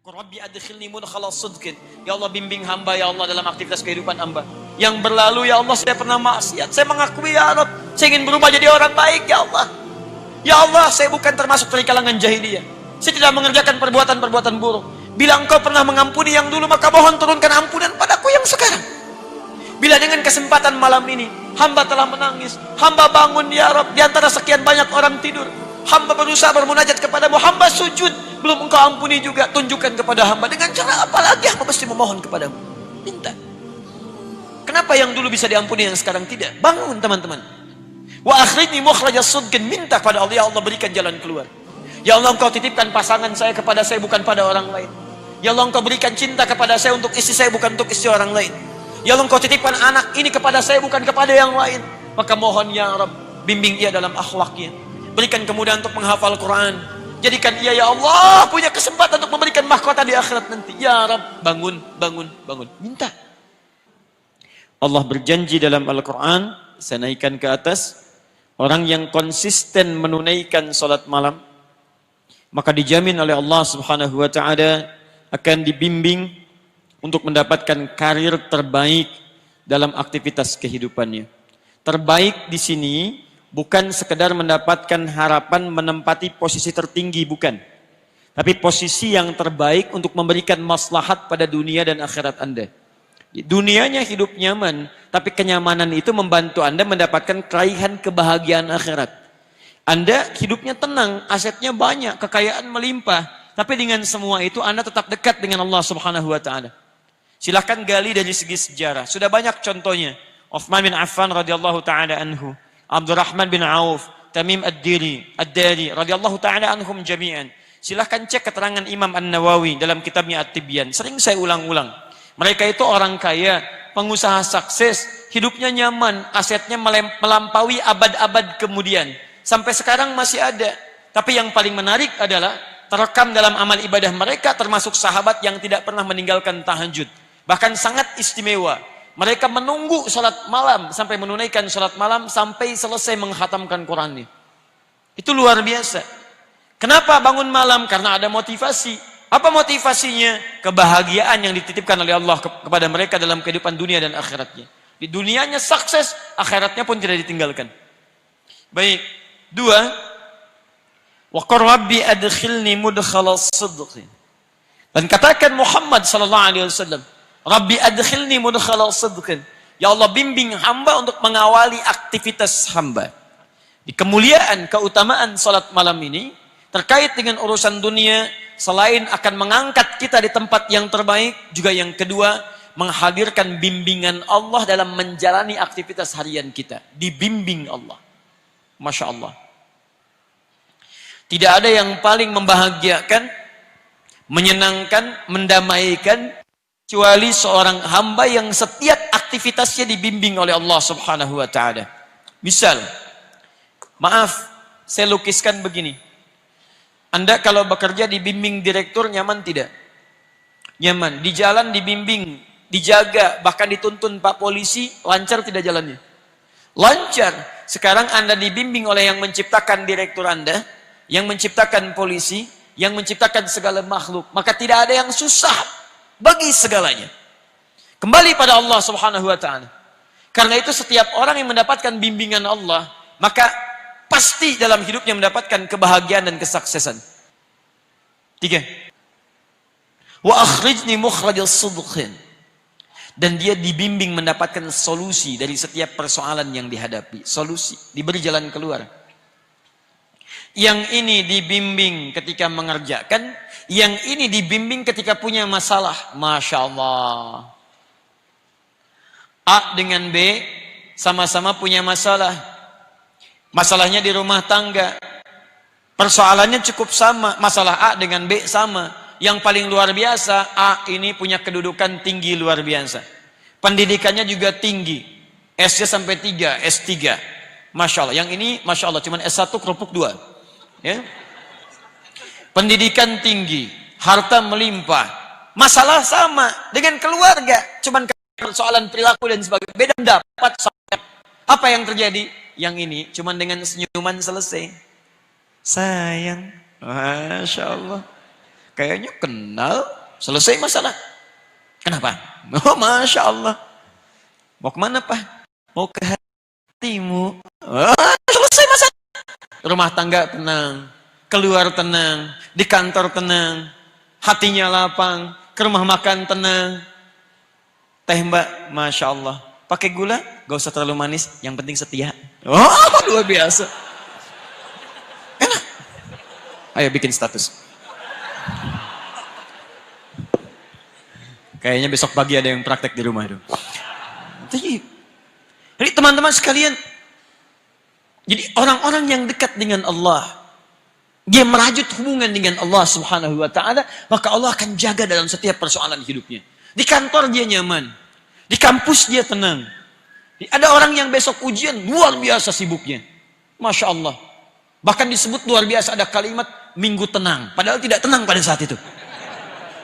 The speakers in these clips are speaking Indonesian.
Rabbi adkhilni mudkhala sidqin. Ya Allah, bimbing hamba ya Allah dalam aktivitas kehidupan hamba. Yang berlalu ya Allah, saya pernah maksiat. Saya mengakui ya Allah, saya ingin berubah jadi orang baik ya Allah. Ya Allah, saya bukan termasuk dari kalangan jahiliyah. Saya tidak mengerjakan perbuatan-perbuatan buruk. Bila Engkau pernah mengampuni yang dulu, maka mohon turunkan ampunan padaku yang sekarang. Bila dengan kesempatan malam ini hamba telah menangis, hamba bangun ya Rabb, di antara sekian banyak orang tidur, hamba berusaha bermunajat kepadamu, hamba sujud, belum Engkau ampuni juga, tunjukkan kepada hamba. Dengan cara apa lagi hamba mesti memohon kepadamu? Minta. Kenapa yang dulu bisa diampuni, yang sekarang tidak? Bangun teman-teman. Wa akhrijni mukhrajas sidqin, minta kepada Allah, ya Allah berikan jalan keluar. Ya Allah, Engkau titipkan pasangan saya kepada saya, bukan pada orang lain. Ya Allah, Engkau berikan cinta kepada saya untuk istri saya, bukan untuk istri orang lain. Ya Allah, Engkau titipkan anak ini kepada saya, bukan kepada yang lain. Maka mohon ya Rabb, bimbing ia dalam akhlaknya. Berikan kemudahan untuk menghafal Quran. Jadikan ia ya Allah punya kesempatan untuk memberikan mahkota di akhirat nanti. Ya Rabb, bangun, bangun, bangun. Minta. Allah berjanji dalam Al-Quran, saya naikkan ke atas, orang yang konsisten menunaikan salat malam, maka dijamin oleh Allah Subhanahu wa Ta'ala akan dibimbing untuk mendapatkan karir terbaik dalam aktivitas kehidupannya. Terbaik di sini bukan sekedar mendapatkan harapan menempati posisi tertinggi, bukan. Tapi posisi yang terbaik untuk memberikan maslahat pada dunia dan akhirat Anda. Dunianya hidup nyaman, tapi kenyamanan itu membantu Anda mendapatkan keraihan kebahagiaan akhirat. Anda hidupnya tenang, asetnya banyak, kekayaan melimpah, tapi dengan semua itu Anda tetap dekat dengan Allah Subhanahu wa Ta'ala. Silahkan gali dari segi sejarah. Sudah banyak contohnya. Uthman bin Affan radhiyallahu ta'ala anhu, Abdurrahman bin Auf, Tamim ad-Dari radhiyallahu ta'ala anhum jami'an. Silahkan cek keterangan Imam An-Nawawi dalam kitabnya At-Tibyan. Sering saya ulang-ulang. Mereka itu orang kaya, pengusaha sukses, hidupnya nyaman, asetnya melampaui abad-abad kemudian. Sampai sekarang masih ada. Tapi yang paling menarik adalah terekam dalam amal ibadah mereka, termasuk sahabat yang tidak pernah meninggalkan tahajud. Bahkan sangat istimewa. Mereka menunggu salat malam sampai menunaikan salat malam sampai selesai menghatamkan Qurannya. Itu luar biasa. Kenapa bangun malam? Karena ada motivasi. Apa motivasinya? Kebahagiaan yang dititipkan oleh Allah kepada mereka dalam kehidupan dunia dan akhiratnya. Di dunianya sukses, akhiratnya pun tidak ditinggalkan. Baik. 2. Wa qur rabbi adkhilni mudkhala sidqin. Dan katakan Muhammad sallallahu alaihi wasallam, Rabbi adkhilni mudkhala sidqin. Ya Allah, bimbing hamba untuk mengawali aktivitas hamba. Di kemuliaan, keutamaan salat malam ini terkait dengan urusan dunia, selain akan mengangkat kita di tempat yang terbaik, juga yang kedua, menghadirkan bimbingan Allah dalam menjalani aktivitas harian kita. Dibimbing Allah. Masya Allah. Tidak ada yang paling membahagiakan, menyenangkan, mendamaikan, kecuali seorang hamba yang setiap aktivitasnya dibimbing oleh Allah Subhanahu wa Ta'ala. Misal, maaf, saya lukiskan begini. Anda kalau bekerja dibimbing direktur, nyaman tidak? Nyaman. Di jalan dibimbing, dijaga, bahkan dituntun Pak Polisi, lancar tidak jalannya? Lancar. Sekarang Anda dibimbing oleh yang menciptakan direktur Anda, yang menciptakan polisi, yang menciptakan segala makhluk. Maka tidak ada yang susah bagi segalanya. Kembali pada Allah Subhanahu wa Ta'ala. Karena itu setiap orang yang mendapatkan bimbingan Allah, maka pasti dalam hidupnya mendapatkan kebahagiaan dan kesuksesan. 3. Wa akhrijni mukhrajas sidqin. Dan dia dibimbing mendapatkan solusi dari setiap persoalan yang dihadapi. Solusi, diberi jalan keluar. Yang ini dibimbing ketika mengerjakan, yang ini dibimbing ketika punya masalah. Masya Allah. A dengan B sama-sama punya masalah. Masalahnya di rumah tangga. Persoalannya cukup sama. Masalah A dengan B sama. Yang paling luar biasa, A ini punya kedudukan tinggi luar biasa. Pendidikannya juga tinggi. S-nya sampai 3, S3. Masya Allah. Yang ini Masya Allah cuma S1 kerupuk 2. Ya. Pendidikan tinggi, harta melimpah, masalah sama dengan keluarga, cuman persoalan perilaku dan sebagainya, beda pendapat. Apa yang terjadi? Yang ini cuman dengan senyuman selesai. Sayang, Masya Allah. Kayaknya kenal, selesai masalah. Kenapa? Oh, Masya Allah. Mau kemana, Pak? Mau ke hatimu. Oh, selesai masalah. Rumah tangga tenang, keluar tenang, di kantor tenang, hatinya lapang, ke rumah makan tenang. Teh Mbak, Masya Allah. Pakai gula, gak usah terlalu manis, yang penting setia. Oh, luar biasa. Enak. Ayo bikin status. Kayaknya besok pagi ada yang praktek di rumah itu. Jadi teman-teman sekalian, jadi orang-orang yang dekat dengan Allah, dia merajut hubungan dengan Allah Subhanahu wa taala, maka Allah akan jaga dalam setiap persoalan hidupnya. Di kantor dia nyaman, di kampus dia tenang. Ada orang yang besok ujian luar biasa sibuknya. Masya Allah. Bahkan disebut luar biasa, ada kalimat minggu tenang, padahal tidak tenang pada saat itu.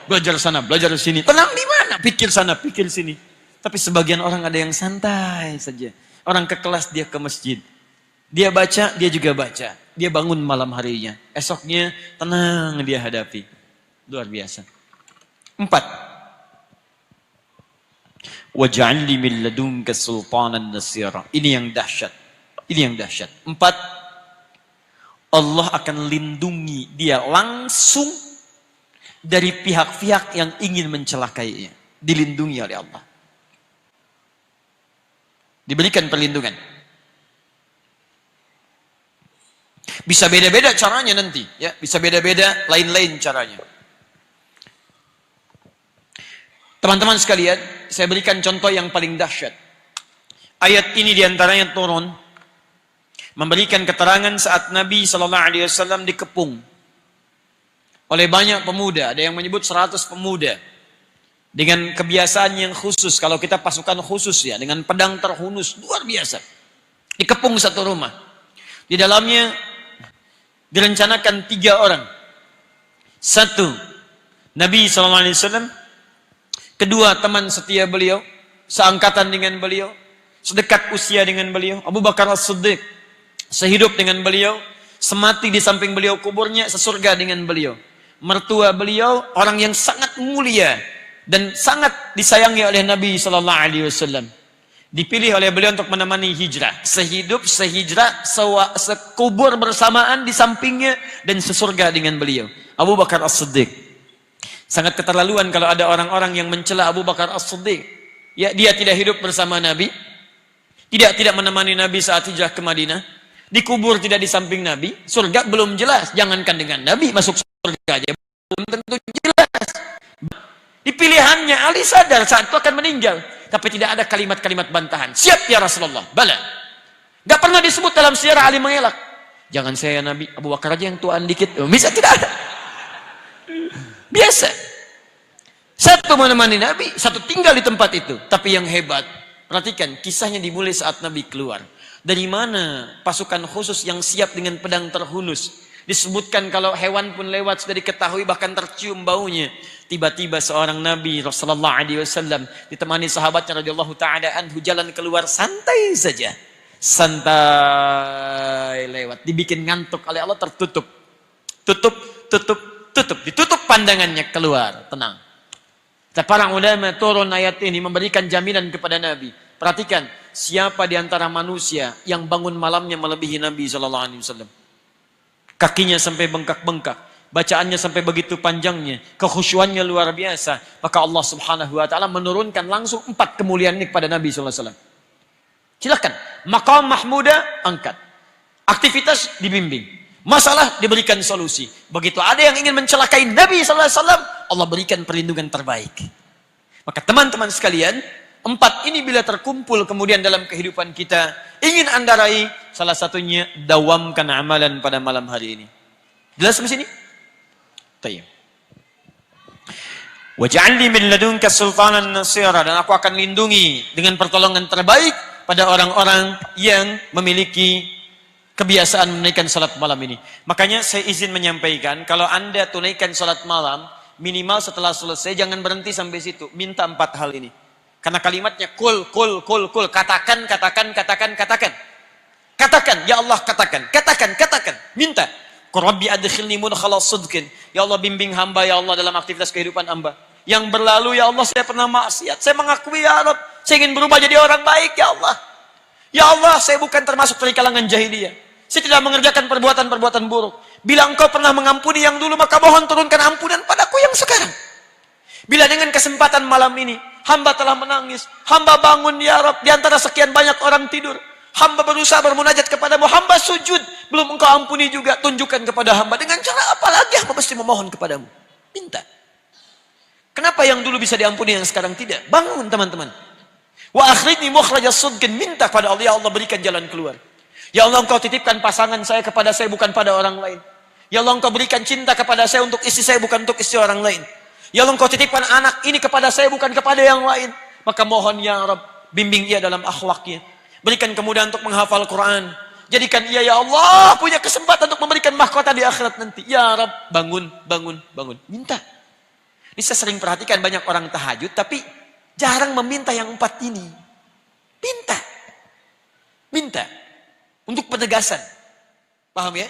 Belajar sana, belajar sini. Tenang di mana? Pikir sana, pikir sini. Tapi sebagian orang ada yang santai saja. Orang ke kelas, dia ke masjid. Dia baca, dia juga baca. Dia bangun malam harinya. Esoknya tenang dia hadapi. Luar biasa. 4. Waj'alni min ladunka sultanan nasira. Ini yang dahsyat. Ini yang dahsyat. 4. Allah akan lindungi dia langsung dari pihak-pihak yang ingin mencelakainya. Dilindungi oleh Allah. Diberikan perlindungan. Bisa beda-beda caranya nanti, ya, bisa beda-beda lain-lain caranya. Teman-teman sekalian, saya berikan contoh yang paling dahsyat. Ayat ini diantaranya turun memberikan keterangan saat Nabi SAW dikepung oleh banyak pemuda. Ada yang menyebut 100 pemuda dengan kebiasaan yang khusus. Kalau kita pasukan khusus ya, dengan pedang terhunus luar biasa. Dikepung satu rumah. Di dalamnya direncanakan 3 orang. 1, Nabi SAW. 2, teman setia beliau, seangkatan dengan beliau, sedekat usia dengan beliau, Abu Bakar As-Siddiq, sehidup dengan beliau, semati di samping beliau kuburnya, sesurga dengan beliau. Mertua beliau orang yang sangat mulia dan sangat disayangi oleh Nabi SAW. Dipilih oleh beliau untuk menemani hijrah, sehidup, sehijrah, sekubur bersamaan di sampingnya dan sesurga dengan beliau. Abu Bakar As-Siddiq. Sangat keterlaluan kalau ada orang-orang yang mencela Abu Bakar As-Siddiq. Ya, dia tidak hidup bersama Nabi, tidak menemani Nabi saat hijrah ke Madinah, dikubur tidak di samping Nabi, surga belum jelas, jangankan dengan Nabi masuk surga aja belum tentu jelas. Di pilihannya Ali sadar saat itu akan meninggal, tapi tidak ada kalimat-kalimat bantahan. Siap ya Rasulullah, bala. Gak pernah disebut dalam sejarah Ali mengelak. Jangan saya Nabi, Abu Bakar aja yang tuaan dikit. Bisa tidak ada. Biasa. Satu menemani Nabi, satu tinggal di tempat itu. Tapi yang hebat, perhatikan, kisahnya dimulai saat Nabi keluar. Dari mana pasukan khusus yang siap dengan pedang terhunus? Disebutkan kalau hewan pun lewat sudah diketahui, bahkan tercium baunya. Tiba-tiba seorang Nabi Rasulullah SAW ditemani sahabatnya radhiyallahu taala anhu jalan keluar santai saja. Santai lewat, dibikin ngantuk oleh Allah, tertutup. Ditutup pandangannya, keluar, tenang. Para ulama turun ayat ini memberikan jaminan kepada Nabi. Perhatikan, siapa di antara manusia yang bangun malamnya melebihi Nabi SAW? Kakinya sampai bengkak-bengkak, bacaannya sampai begitu panjangnya, kekhusyuannya luar biasa. Maka Allah Subhanahu wa taala menurunkan langsung 4 kemuliaan ini kepada Nabi SAW. Silakan, maqam mahmuda angkat. Aktivitas dibimbing. Masalah diberikan solusi. Begitu ada yang ingin mencelakai Nabi SAW, Allah berikan perlindungan terbaik. Maka teman-teman sekalian, 4 ini bila terkumpul kemudian dalam kehidupan kita, ingin Anda raih, salah satunya dawamkan amalan pada malam hari ini. Jelas sampai sini? Tayyib. Waj'alni min ladunka sultanan nasira, dan aku akan lindungi dengan pertolongan terbaik pada orang-orang yang memiliki kebiasaan menunaikan salat malam ini. Makanya saya izin menyampaikan, kalau Anda tunaikan salat malam, minimal setelah selesai jangan berhenti sampai situ. Minta 4 hal ini. Karena kalimatnya kul. Katakan. Katakan, ya Allah katakan. Minta. Rabbi adkhilni mudkhala sidqin. Ya Allah, bimbing hamba ya Allah dalam aktivitas kehidupan hamba. Yang berlalu ya Allah saya pernah maksiat. Saya mengakui ya Rabb, saya ingin berubah jadi orang baik ya Allah. Ya Allah, saya bukan termasuk dari kalangan jahiliyah. Saya tidak mengerjakan perbuatan-perbuatan buruk. Bila Engkau pernah mengampuni yang dulu, maka mohon turunkan ampunan padaku yang sekarang. Bila dengan kesempatan malam ini, hamba telah menangis, hamba bangun ya Rabb, di antara sekian banyak orang tidur, hamba berusaha bermunajat kepadamu, hamba sujud, belum Engkau ampuni juga, tunjukkan kepada hamba. Dengan cara apa lagi hamba mesti memohon kepadamu? Minta. Kenapa yang dulu bisa diampuni, yang sekarang tidak? Bangun teman-teman. Wa akhrijni mukhrajas sidqin, minta pada Allah, ya Allah berikan jalan keluar. Ya Allah, Engkau titipkan pasangan saya kepada saya, bukan pada orang lain. Ya Allah, Engkau berikan cinta kepada saya untuk istri saya, bukan untuk istri orang lain. Ya Allah, Engkau titipkan anak ini kepada saya, bukan kepada yang lain. Maka mohon ya Rabb, bimbing ia dalam akhlaknya. Berikan kemudahan untuk menghafal Quran. Jadikan ia ya Allah punya kesempatan untuk memberikan mahkota di akhirat nanti. Ya Rabb, bangun, bangun, bangun. Minta. Ini saya sering perhatikan banyak orang tahajud, tapi jarang meminta yang 4 ini. Minta. Minta. Untuk penegasan. Paham ya?